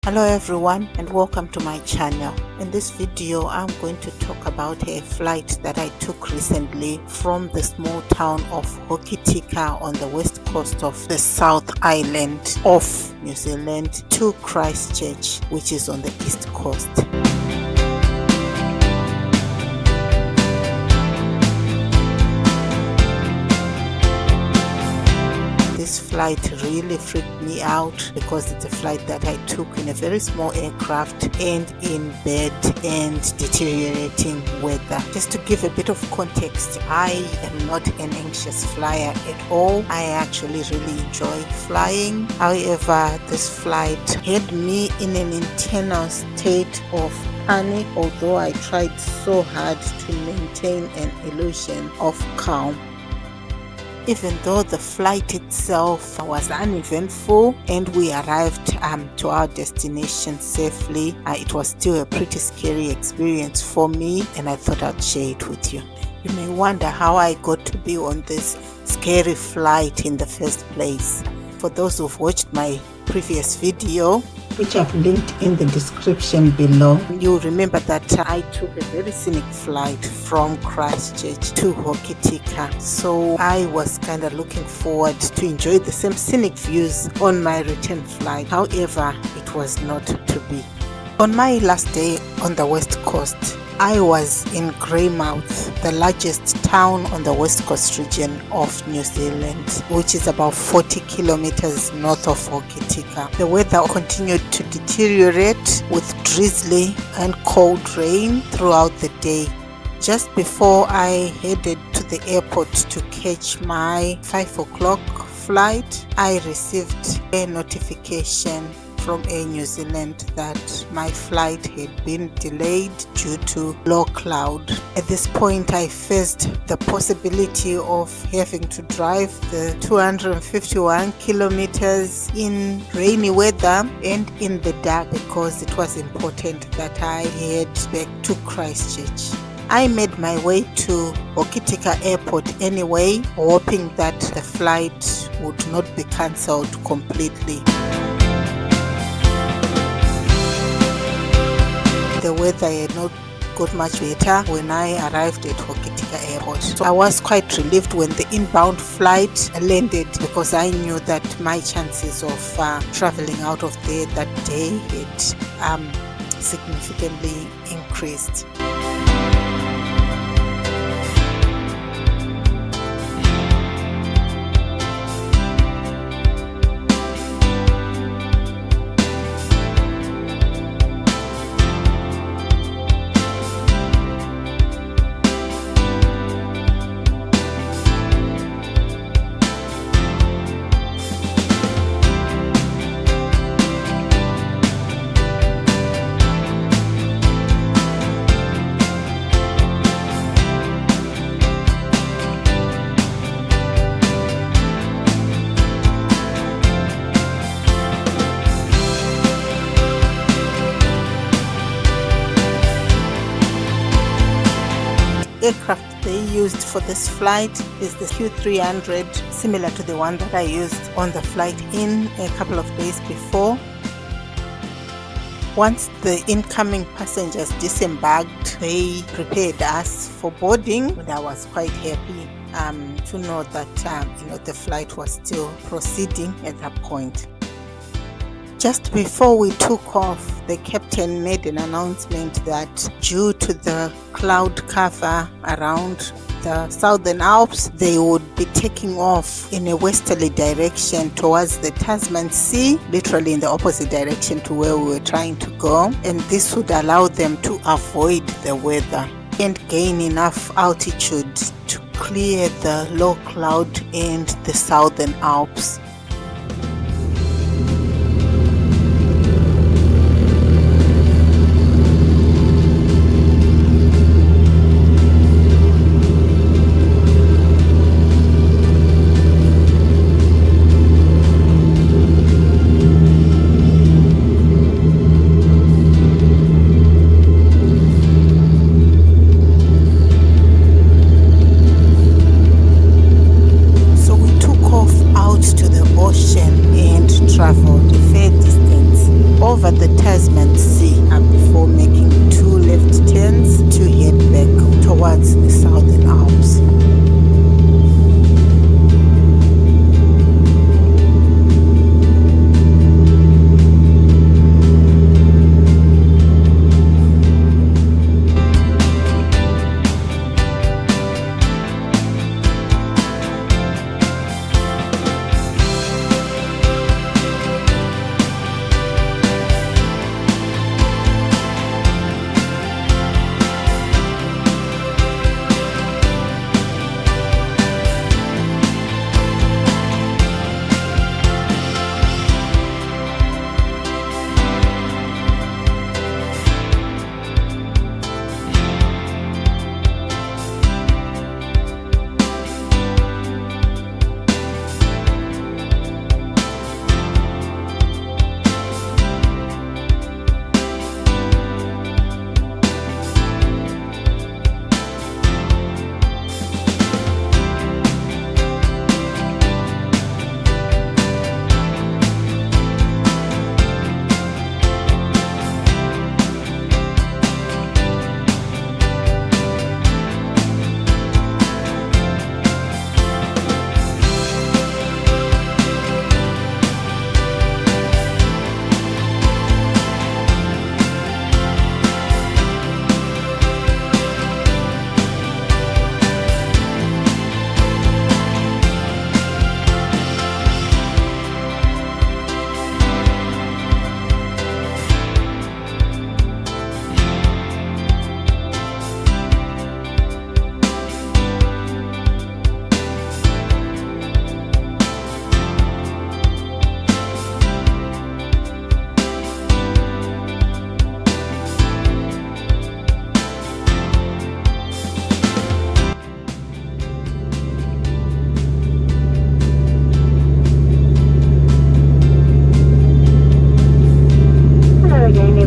Hello everyone and welcome to my channel. In this video I'm going to talk about a flight that I took recently from the small town of Hokitika on the west coast of the South Island of New Zealand to Christchurch, which is on the east coast. This flight really freaked me out because it's a flight that I took in a very small aircraft and in bad and deteriorating weather. Just to give a bit of context, I am not an anxious flyer at all. I actually really enjoy flying. However, this flight had me in an internal state of panic, although I tried so hard to maintain an illusion of calm. Even though the flight itself was uneventful and we arrived to our destination safely, it was still a pretty scary experience for me, and I thought I'd share it with you. You may wonder how I got to be on this scary flight in the first place. For those who've watched my previous video, which I've linked in the description below, you'll remember that I took a very scenic flight from Christchurch to Hokitika. So I was kind of looking forward to enjoy the same scenic views on my return flight. However, it was not to be. On my last day on the west coast, I was in Greymouth, the largest town on the west coast region of New Zealand, which is about 40 kilometers north of Hokitika. The weather continued to deteriorate with drizzly and cold rain throughout the day. Just before I headed to the airport to catch my 5 o'clock flight, I received a notification from Air New Zealand that my flight had been delayed due to low cloud. At this point, I faced the possibility of having to drive the 251 kilometers in rainy weather and in the dark, because it was important that I head back to Christchurch. I made my way to Hokitika Airport anyway, hoping that the flight would not be cancelled completely. The weather had not got much better when I arrived at Hokitika Airport. So I was quite relieved when the inbound flight landed, because I knew that my chances of traveling out of there that day had significantly increased. Aircraft they used for this flight is the Q300, similar to the one that I used on the flight in a couple of days before. Once the incoming passengers disembarked, they prepared us for boarding, and I was quite happy to know that the flight was still proceeding at that point. Just before we took off, the captain made an announcement that due to the cloud cover around the Southern Alps, they would be taking off in a westerly direction towards the Tasman Sea, literally in the opposite direction to where we were trying to go, and this would allow them to avoid the weather and gain enough altitude to clear the low cloud and the Southern Alps. To the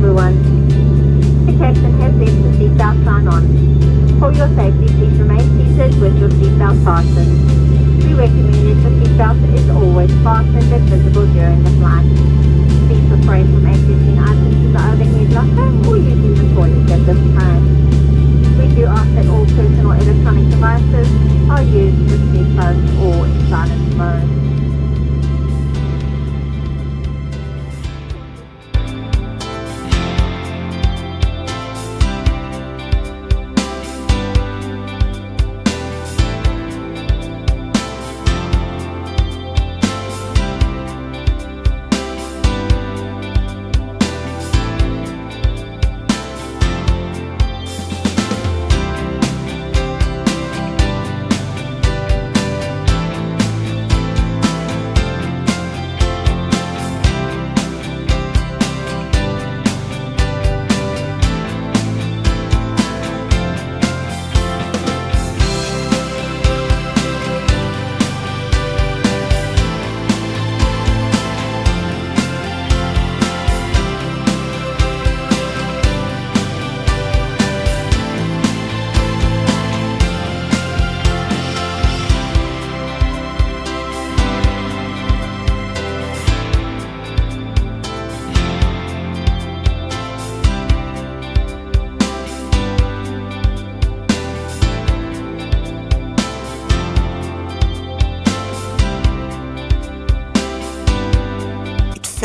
everyone. The captain has left the seatbelt sign on. For your safety, please remain seated with your seatbelt fastened. We recommend that your seatbelt is always fastened and visible during the flight. Please refrain from accessing items in the overhead locker or using the toilet at this time. We do ask that all personal electronic devices are used with seatphones or in silent mode.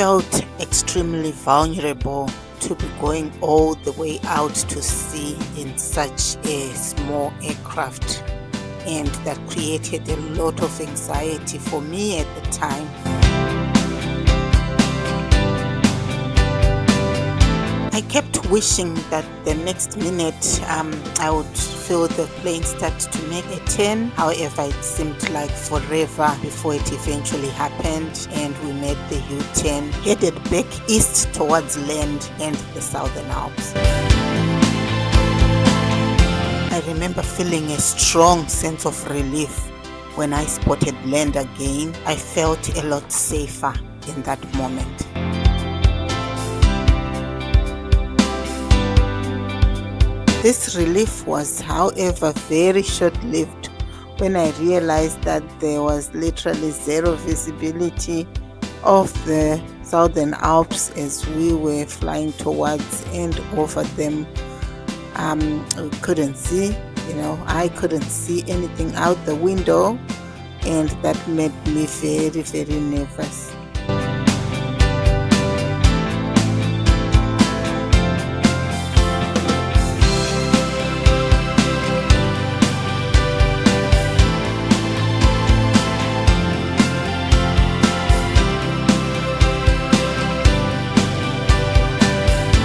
Felt extremely vulnerable to be going all the way out to sea in such a small aircraft, and that created a lot of anxiety for me at the time. I kept wishing that the next minute I would feel the plane start to make a turn. However, it seemed like forever before it eventually happened, and we made the U-turn, headed back east towards land and the Southern Alps. I remember feeling a strong sense of relief when I spotted land again. I felt a lot safer in that moment. This relief was, however, very short-lived when I realized that there was literally zero visibility of the Southern Alps as we were flying towards and over them. We couldn't see, I couldn't see anything out the window, and that made me very, very nervous.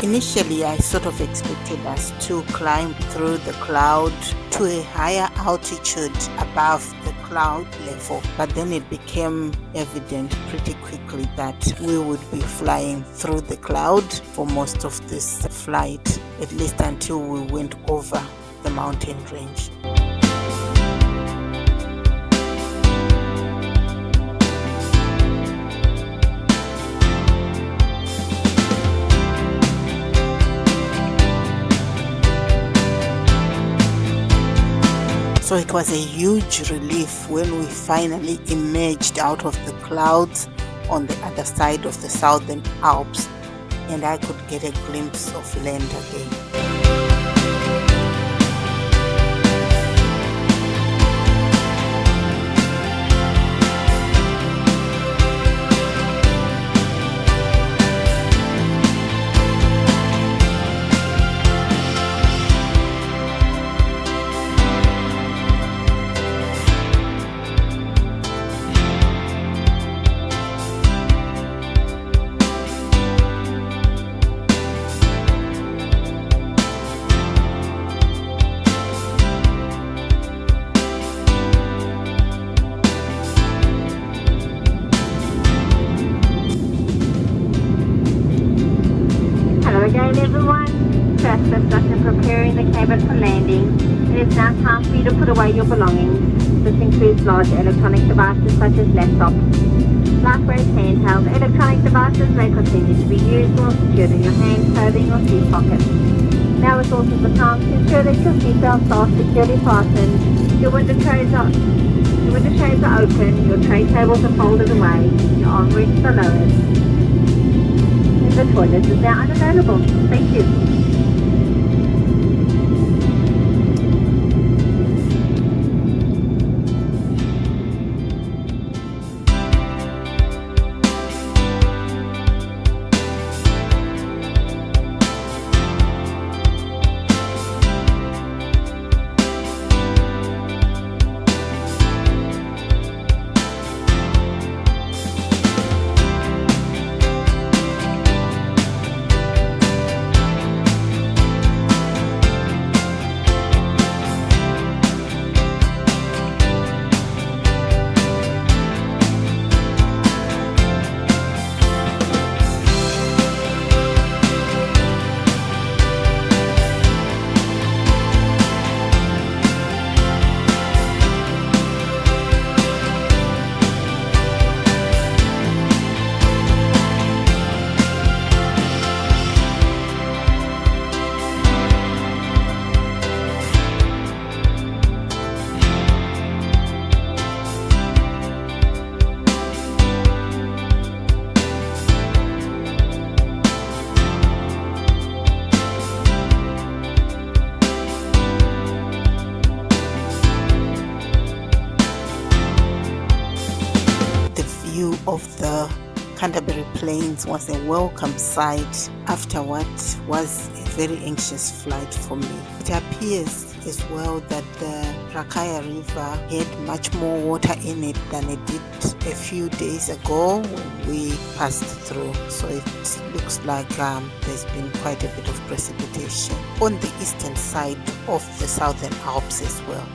Initially, I sort of expected us to climb through the cloud to a higher altitude above the cloud level, but then it became evident pretty quickly that we would be flying through the cloud for most of this flight, at least until we went over the mountain range. So it was a huge relief when we finally emerged out of the clouds on the other side of the Southern Alps, and I could get a glimpse of land again. Again, everyone, just in preparing the cabin for landing. It is now time for you to put away your belongings. This includes large electronic devices such as laptops. Lightweight handheld electronic devices may continue to be used or secured in your hand, clothing or seat pockets. Now is also the time to ensure that your seatbelts are securely fastened, your window shades are open, your tray tables are folded away, your armrests are lowered. And the toilet is now unavailable. Thank you. Of the Canterbury Plains was a welcome sight after what was a very anxious flight for me. It appears as well that the Rakaya River had much more water in it than it did a few days ago when we passed through. So it looks like there's been quite a bit of precipitation on the eastern side of the Southern Alps as well.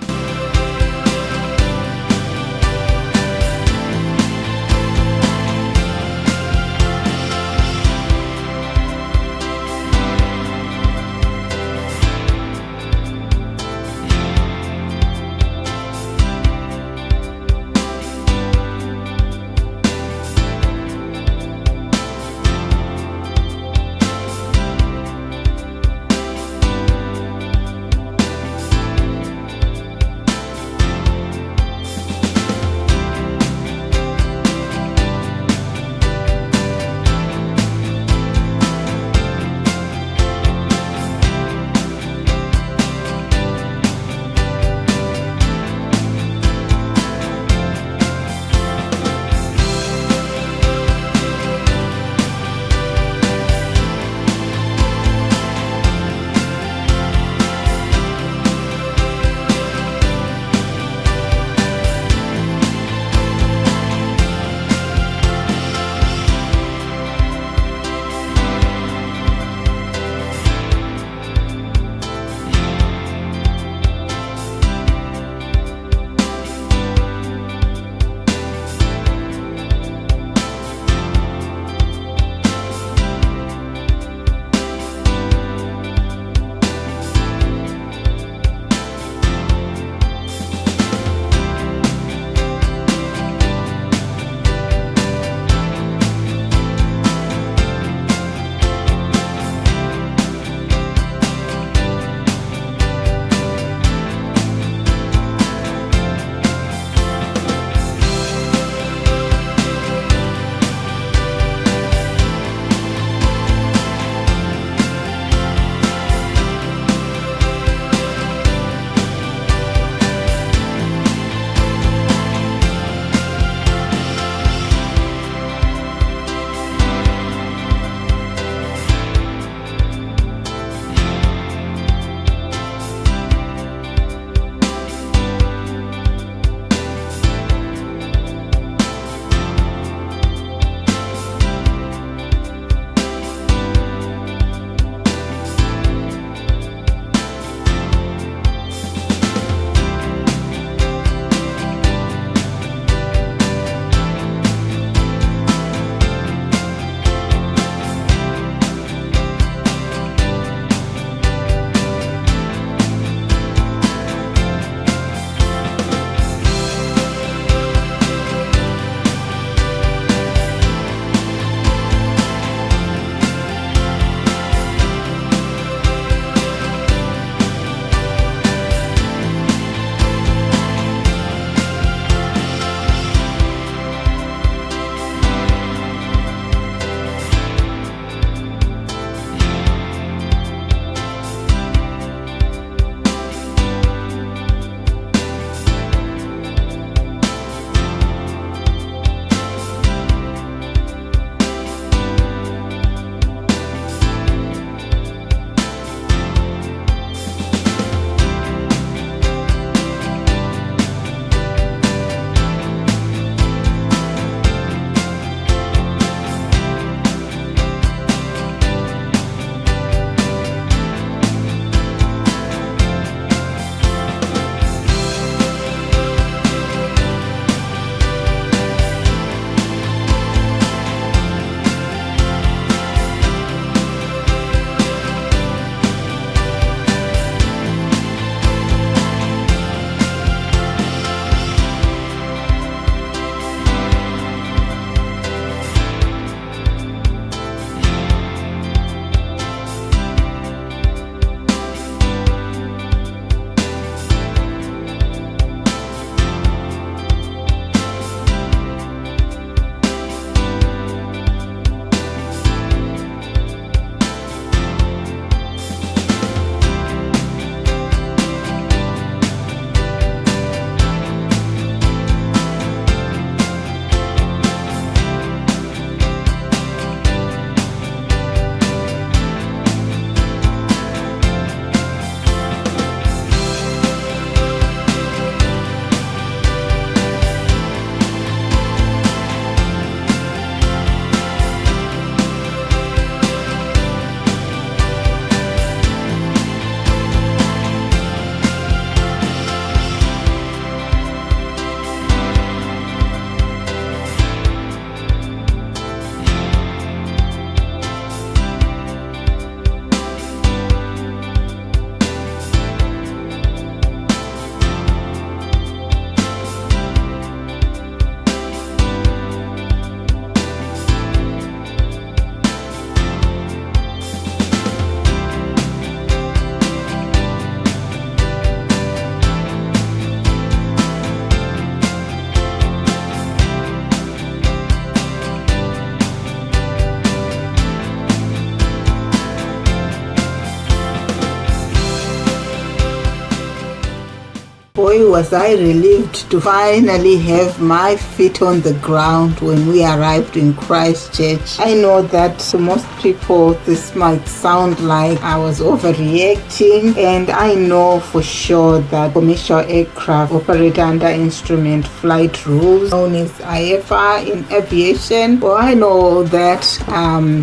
Boy, was I relieved to finally have my feet on the ground when we arrived in Christchurch. I know that to most people this might sound like I was overreacting, and I know for sure that commercial aircraft operate under instrument flight rules known as IFR in aviation. Well, I know that.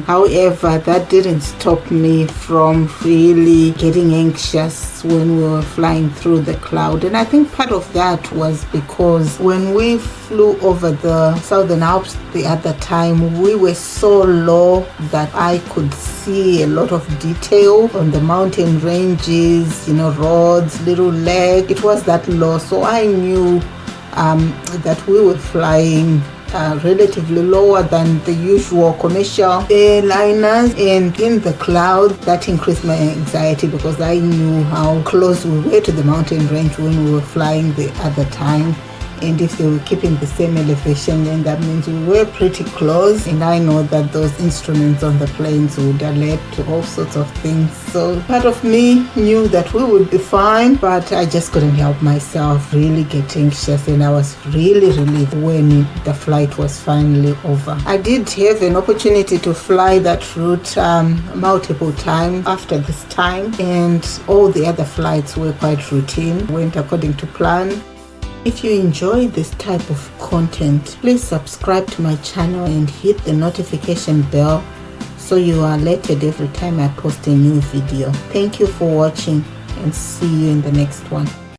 However, that didn't stop me from really getting anxious when we were flying through the cloud. And I think part of that was because when we flew over the Southern Alps the other time, we were so low that I could see a lot of detail on the mountain ranges, roads, little lake. It was that low, so I knew that we were flying relatively lower than the usual commercial airliners, and in the cloud that increased my anxiety because I knew how close we were to the mountain range when we were flying the other time. And if they were keeping the same elevation, then that means we were pretty close, and I know that those instruments on the planes would alert to all sorts of things. So part of me knew that we would be fine, but I just couldn't help myself really get anxious, and I was really relieved when the flight was finally over. I did have an opportunity to fly that route multiple times after this time, and all the other flights were quite routine, went according to plan. If you enjoy this type of content, please subscribe to my channel and hit the notification bell so you are alerted every time I post a new video. Thank you for watching, and see you in the next one.